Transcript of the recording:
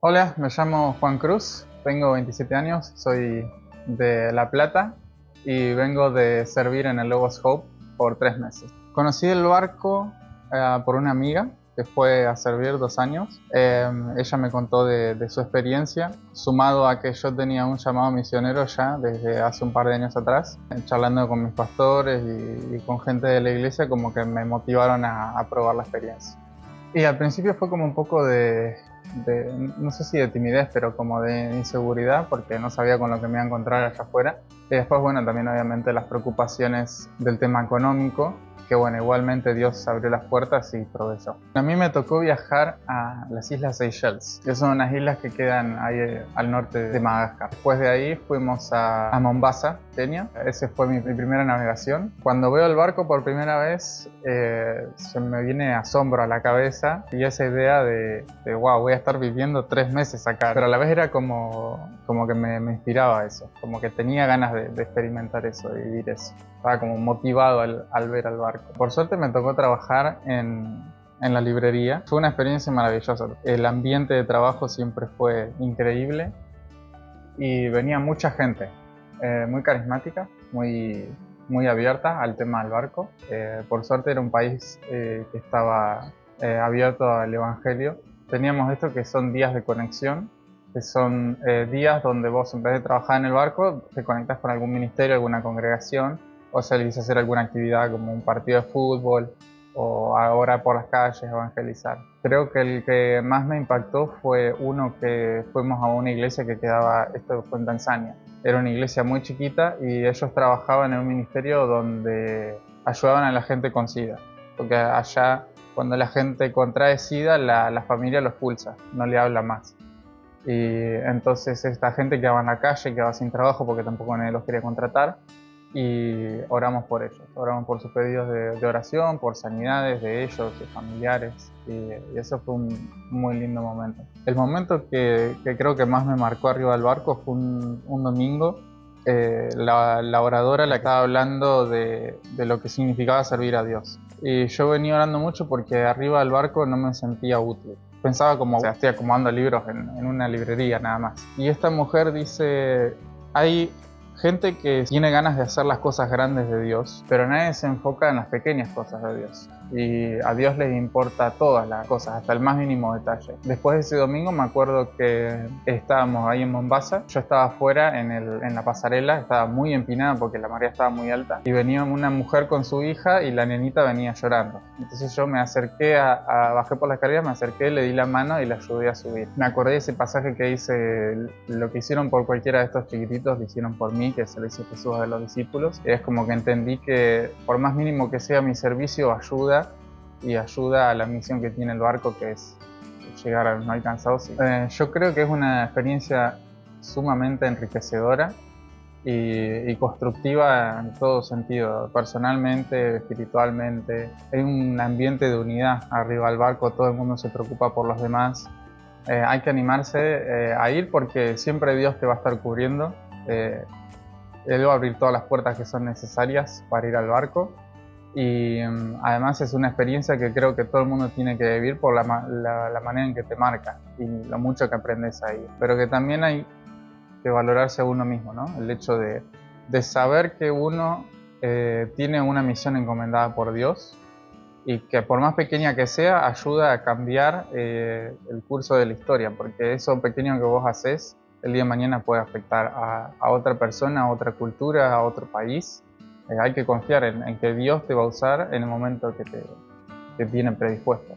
Hola, me llamo Juan Cruz, tengo 27 años, soy de La Plata y vengo de servir en el Logos Hope por 3 meses. Conocí el barco por una amiga que fue a servir 2 años. Ella me contó de su experiencia, sumado a que yo tenía un llamado misionero ya desde hace un par de años atrás. Charlando con mis pastores y con gente de la iglesia, como que me motivaron a probar la experiencia. Y al principio fue como un poco no sé si de timidez, pero como de inseguridad, porque no sabía con lo que me iba a encontrar allá afuera. Y después, bueno, también obviamente las preocupaciones del tema económico, que bueno, igualmente Dios abrió las puertas y proveyó. A mí me tocó viajar a las Islas Seychelles, que son unas islas que quedan ahí al norte de Madagascar. Después de ahí fuimos a Mombasa, Kenia. Esa fue mi primera navegación. Cuando veo el barco por primera vez, se me viene asombro a la cabeza y esa idea de wow, voy a estar viviendo 3 meses acá. Pero a la vez era como que me inspiraba eso, como que tenía ganas de experimentar eso, de vivir eso. Estaba como motivado al ver al barco. Por suerte me tocó trabajar en la librería. Fue una experiencia maravillosa. El ambiente de trabajo siempre fue increíble y venía mucha gente, muy carismática, muy abierta al tema del barco. Por suerte era un país que estaba abierto al evangelio. Teníamos esto que son días de conexión, que son días donde vos, en vez de trabajar en el barco, te conectas con algún ministerio, alguna congregación, o salís a hacer alguna actividad como un partido de fútbol o ahora por las calles evangelizar. Creo que el que más me impactó fue uno que fuimos a una iglesia que quedaba, esto fue en Tanzania. Era una iglesia muy chiquita y ellos trabajaban en un ministerio donde ayudaban a la gente con SIDA, porque allá cuando la gente contrae SIDA, la familia lo expulsa, no le habla más. Y entonces esta gente quedaba en la calle, quedaba sin trabajo porque tampoco nadie los quería contratar, y oramos por ellos, oramos por sus pedidos de oración, por sanidades de ellos, de familiares, y eso fue un muy lindo momento. El momento que creo que más me marcó arriba del barco fue un domingo. La oradora le estaba hablando de lo que significaba servir a Dios. Y yo venía orando mucho porque arriba del barco no me sentía útil. Pensaba como, o sea, estoy acomodando libros en una librería nada más. Y esta mujer dice, hay gente que tiene ganas de hacer las cosas grandes de Dios, pero nadie se enfoca en las pequeñas cosas de Dios. Y a Dios les importa todas las cosas, hasta el más mínimo detalle. Después de ese domingo me acuerdo que estábamos ahí en Mombasa. Yo estaba afuera en la pasarela, estaba muy empinada porque la marea estaba muy alta. Y venía una mujer con su hija y la nenita venía llorando. Entonces yo me acerqué, bajé por la escalera, me acerqué, le di la mano y la ayudé a subir. Me acordé de ese pasaje que dice, lo que hicieron por cualquiera de estos chiquititos, lo hicieron por mí, que se lo hizo Jesús a los discípulos. Y es como que entendí que por más mínimo que sea mi servicio, ayuda a la misión que tiene el barco, que es llegar a los no alcanzados. Yo creo que es una experiencia sumamente enriquecedora y constructiva en todo sentido, personalmente, espiritualmente. Hay un ambiente de unidad arriba del barco, todo el mundo se preocupa por los demás. Hay que animarse a ir porque siempre Dios te va a estar cubriendo. Él va a abrir todas las puertas que son necesarias para ir al barco. Y además es una experiencia que creo que todo el mundo tiene que vivir por la manera en que te marca y lo mucho que aprendes ahí. Pero que también hay que valorarse a uno mismo, ¿no? El hecho de saber que uno tiene una misión encomendada por Dios y que por más pequeña que sea, ayuda a cambiar el curso de la historia, porque eso pequeño que vos haces, el día de mañana puede afectar a otra persona, a otra cultura, a otro país. Hay que confiar en que Dios te va a usar en el momento que tiene predispuesto.